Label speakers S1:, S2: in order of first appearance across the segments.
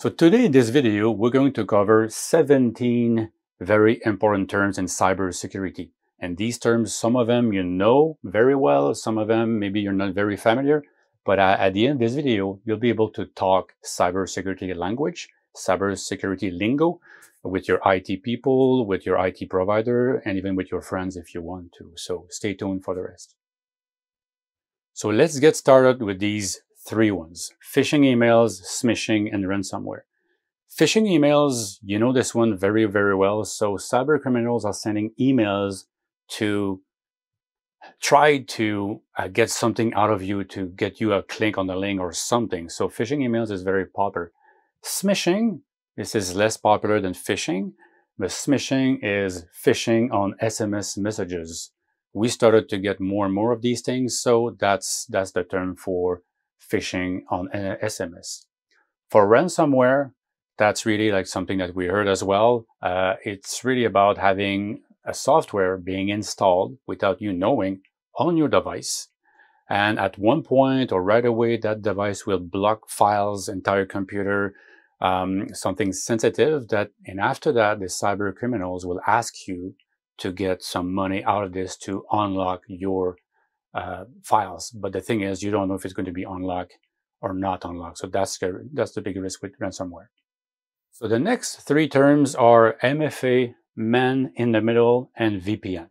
S1: So today in this video, we're going to cover 17 very important terms in cybersecurity. And these terms, some of them you know very well, some of them maybe you're not very familiar, but at the end of this video, you'll be able to talk cybersecurity language, cybersecurity lingo with your IT people, with your IT provider, and even with your friends if you want to. So stay tuned for the rest. So let's get started with these three ones: phishing emails, smishing, and ransomware. Phishing emails, you know this one very, very well. So cyber criminals are sending emails to try to get something out of you, to get you a click on the link or something. So phishing emails is very popular. Smishing, this is less popular than phishing, but smishing is phishing on SMS messages. We started to get more and more of these things, so that's the term for phishing on SMS. For ransomware, that's really like something that we heard as well. It's really about having a software being installed without you knowing on your device. And at one point or right away, that device will block files, entire computer, something sensitive and after that, the cyber criminals will ask you to get some money out of this to unlock your files. But the thing is, you don't know if it's going to be unlocked or not unlocked. So that's the big risk with ransomware. So the next three terms are MFA, man in the middle, and VPN.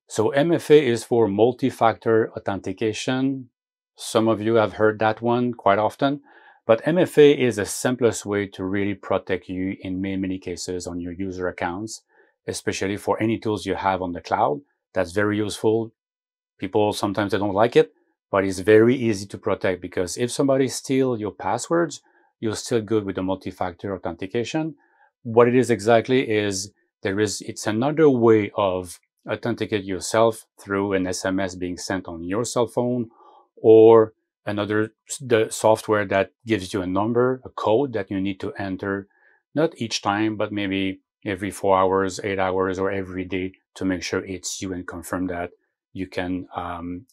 S1: So MFA is for multi-factor authentication. Some of you have heard that one quite often, but MFA is the simplest way to really protect you in many cases on your user accounts, especially for any tools you have on the cloud. That's very useful. People sometimes they don't like it, but it's very easy to protect because if somebody steals your passwords, you're still good with the multi-factor authentication. What it is exactly is it's another way of authenticate yourself through an SMS being sent on your cell phone, or the software that gives you a number, a code that you need to enter, not each time, but maybe every 4 hours, 8 hours, or every day to make sure it's you and confirm that you can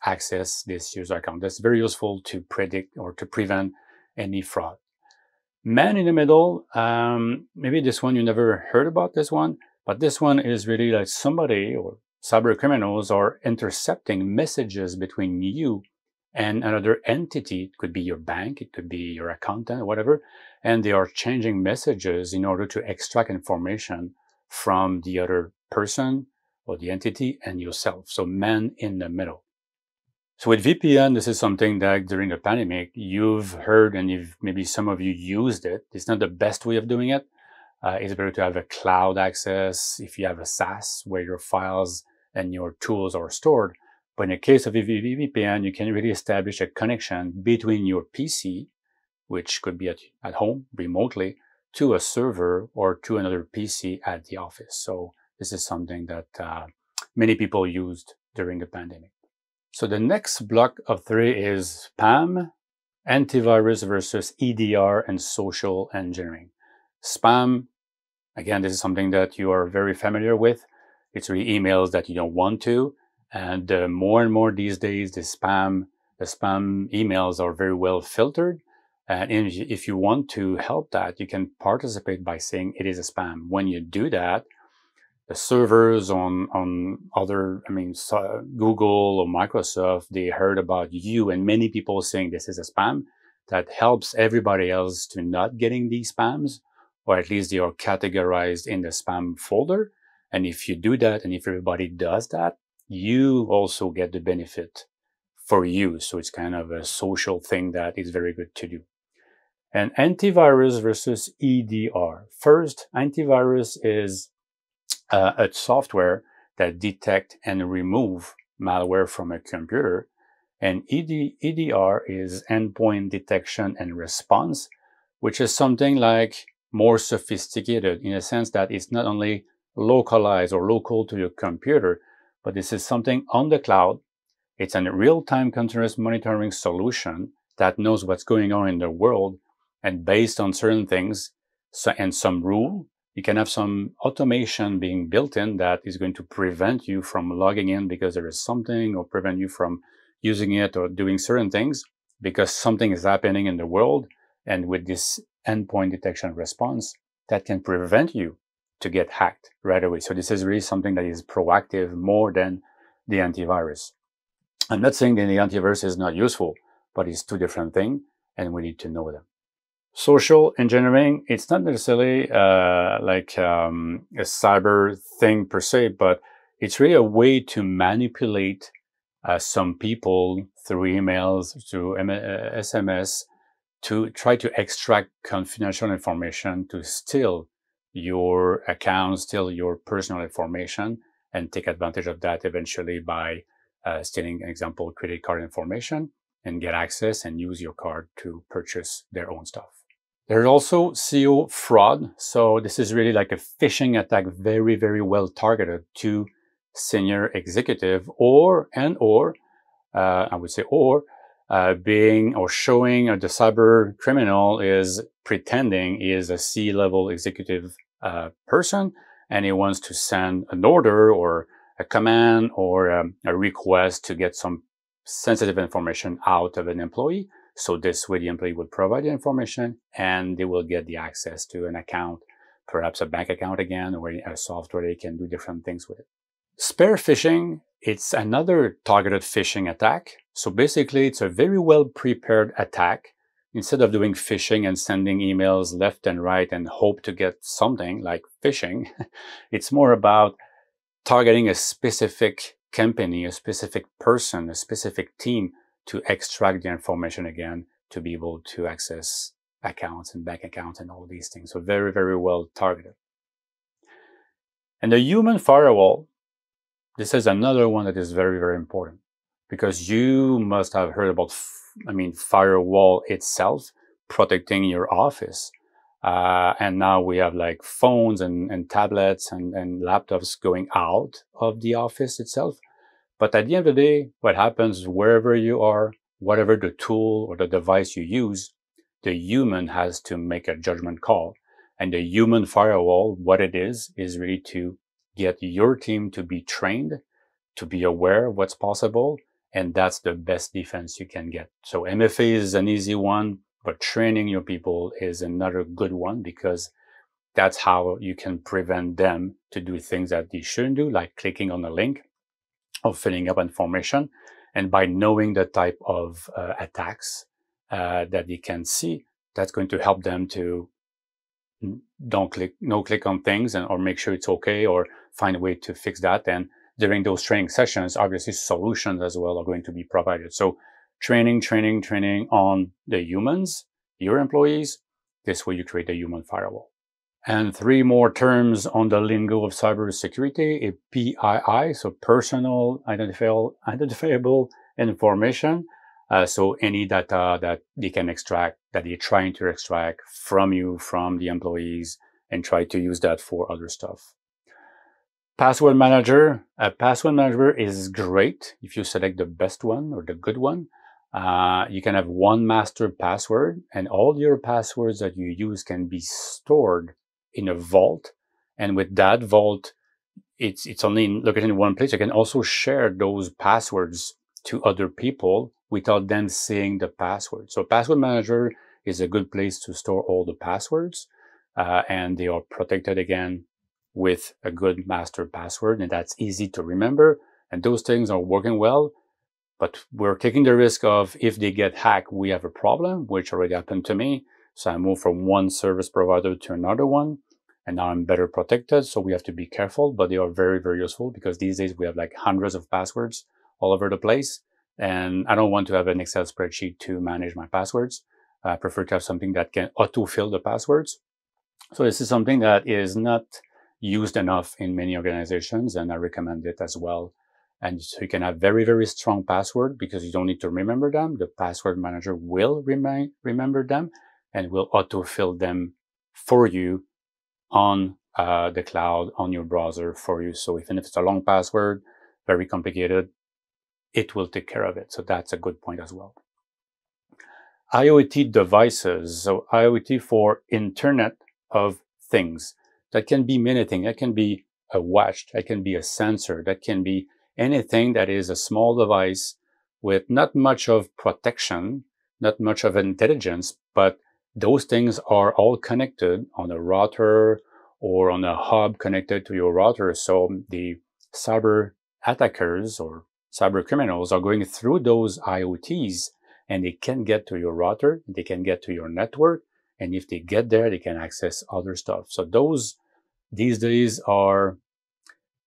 S1: access this user account. That's very useful to predict or to prevent any fraud. Man in the middle, maybe this one you never heard about this one, but this one is really like somebody or cyber criminals are intercepting messages between you and another entity. It could be your bank, it could be your accountant, whatever, and they are changing messages in order to extract information from the other person or the entity and yourself. So man in the middle. So with VPN, this is something that during the pandemic, you've heard and maybe some of you used it. It's not the best way of doing it. It's better to have a cloud access if you have a SaaS where your files and your tools are stored. But in the case of VPN, you can really establish a connection between your PC, which could be at home remotely, to a server or to another PC at the office. So this is something that many people used during the pandemic. So the next block of three is spam, antivirus versus EDR, and social engineering. Spam, again, this is something that you are very familiar with. It's really emails that you don't want to. And more and more these days, the spam emails are very well filtered. And if you want to help that, you can participate by saying it is a spam. When you do that, the servers on other, Google or Microsoft, they heard about you and many people saying this is a spam. That helps everybody else to not getting these spams, or at least they are categorized in the spam folder. And if you do that, and if everybody does that, you also get the benefit for you. So it's kind of a social thing that is very good to do. And antivirus versus EDR. First, antivirus is a software that detects and remove malware from a computer. And EDR is endpoint detection and response, which is something like more sophisticated in a sense that it's not only localized or local to your computer, but this is something on the cloud. It's a real-time continuous monitoring solution that knows what's going on in the world, and based on certain things and some rule, you can have some automation being built in that is going to prevent you from logging in because there is something, or prevent you from using it or doing certain things because something is happening in the world. And with this endpoint detection response that can prevent you to get hacked right away. So this is really something that is proactive more than the antivirus. I'm not saying that the antivirus is not useful, but it's two different things, and we need to know them. Social engineering, it's not necessarily a cyber thing per se, but it's really a way to manipulate some people through emails, through SMS, to try to extract confidential information, to steal your account, steal your personal information, and take advantage of that eventually by stealing, an example, credit card information, and get access and use your card to purchase their own stuff. There's also SEO fraud. So this is really like a phishing attack, very, very well targeted to senior executive being or showing the cyber criminal is pretending he is a C-level executive person, and he wants to send an order or a command or a request to get some sensitive information out of an employee. So this way the employee will provide the information and they will get the access to an account, perhaps a bank account again, or a software they can do different things with it. Spear phishing, it's another targeted phishing attack. So basically it's a very well prepared attack. Instead of doing phishing and sending emails left and right and hope to get something like phishing, it's more about targeting a specific company, a specific person, a specific team to extract the information again, to be able to access accounts and bank accounts and all these things. So very, very well targeted. And the human firewall, this is another one that is very, very important, because you must have heard about, firewall itself protecting your office. And now we have like phones and tablets and laptops going out of the office itself. But at the end of the day, what happens wherever you are, whatever the tool or the device you use, the human has to make a judgment call. And the human firewall, what it is really to get your team to be trained, to be aware of what's possible. And that's the best defense you can get. So MFA is an easy one, but training your people is another good one, because that's how you can prevent them to do things that they shouldn't do, like clicking on a link or filling up information. And by knowing the type of attacks that they can see, that's going to help them to no click on things, or make sure it's okay, or find a way to fix that. And during those training sessions, obviously solutions as well are going to be provided. So training on the humans, your employees. This way you create a human firewall. And 3 more terms on the lingo of cybersecurity: a PII, so personal identifiable information. So any data that they can extract, that they're trying to extract from you, from the employees, and try to use that for other stuff. Password manager. A password manager is great if you select the best one or the good one. You can have one master password, and all your passwords that you use can be stored in a vault. And with that vault, it's only located in one place. You can also share those passwords to other people without them seeing the password. So password manager is a good place to store all the passwords, and they are protected again with a good master password, and that's easy to remember. And those things are working well, but we're taking the risk of, if they get hacked, we have a problem, which already happened to me. So I moved from one service provider to another one, and now I'm better protected. So we have to be careful, but they are very, very useful, because these days we have like hundreds of passwords all over the place. And I don't want to have an Excel spreadsheet to manage my passwords. I prefer to have something that can autofill the passwords. So this is something that is not used enough in many organizations, and I recommend it as well. And so you can have very, very strong password, because you don't need to remember them. The password manager will remember them and will autofill them for you on the cloud, on your browser for you. So even if it's a long password, very complicated, it will take care of it. So that's a good point as well. IoT devices. So IoT for Internet of Things. That can be many things. That can be a watch, that can be a sensor, that can be anything that is a small device with not much of protection, not much of intelligence, but those things are all connected on a router or on a hub connected to your router. So the cyber attackers or cyber criminals are going through those IoTs, and they can get to your router, they can get to your network, and if they get there, they can access other stuff. So those these days are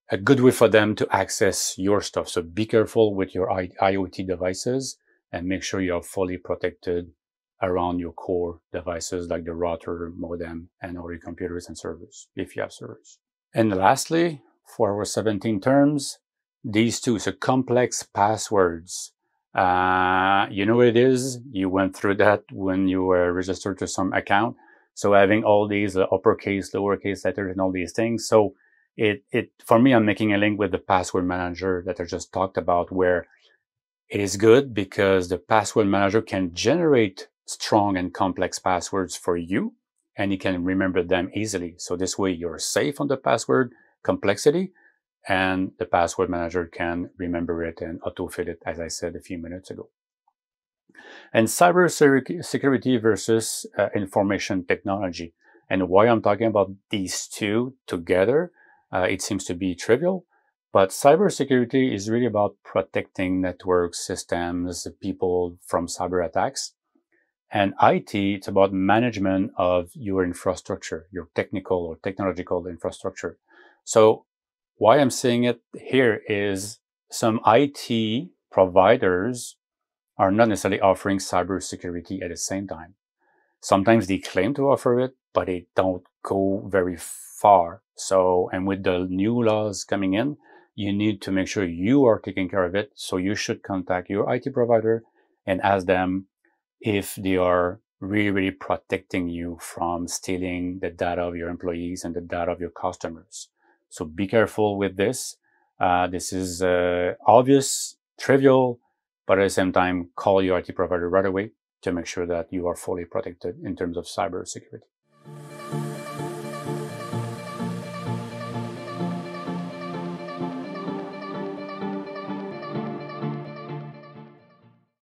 S1: a good way for them to access your stuff. So be careful with your IoT devices and make sure you're fully protected around your core devices like the router, modem, and all your computers and servers, if you have servers. And lastly, for our 17 terms, these two, so complex passwords. You know what it is? You went through that when you were registered to some account. So having all these uppercase, lowercase letters and all these things. So for me, I'm making a link with the password manager that I just talked about, where it is good because the password manager can generate strong and complex passwords for you, and you can remember them easily. So this way you're safe on the password complexity, and the password manager can remember it and autofill it, as I said a few minutes ago. And cybersecurity versus information technology. And why I'm talking about these two together, it seems to be trivial, but cybersecurity is really about protecting networks, systems, people from cyber attacks. And IT, it's about management of your infrastructure, your technical or technological infrastructure. So why I'm saying it here is some IT providers are not necessarily offering cybersecurity at the same time. Sometimes they claim to offer it, but they don't go very far. So, and with the new laws coming in, you need to make sure you are taking care of it. So you should contact your IT provider and ask them if they are really, really protecting you from stealing the data of your employees and the data of your customers. So be careful with this. This is obvious, trivial, but at the same time, call your IT provider right away to make sure that you are fully protected in terms of cybersecurity.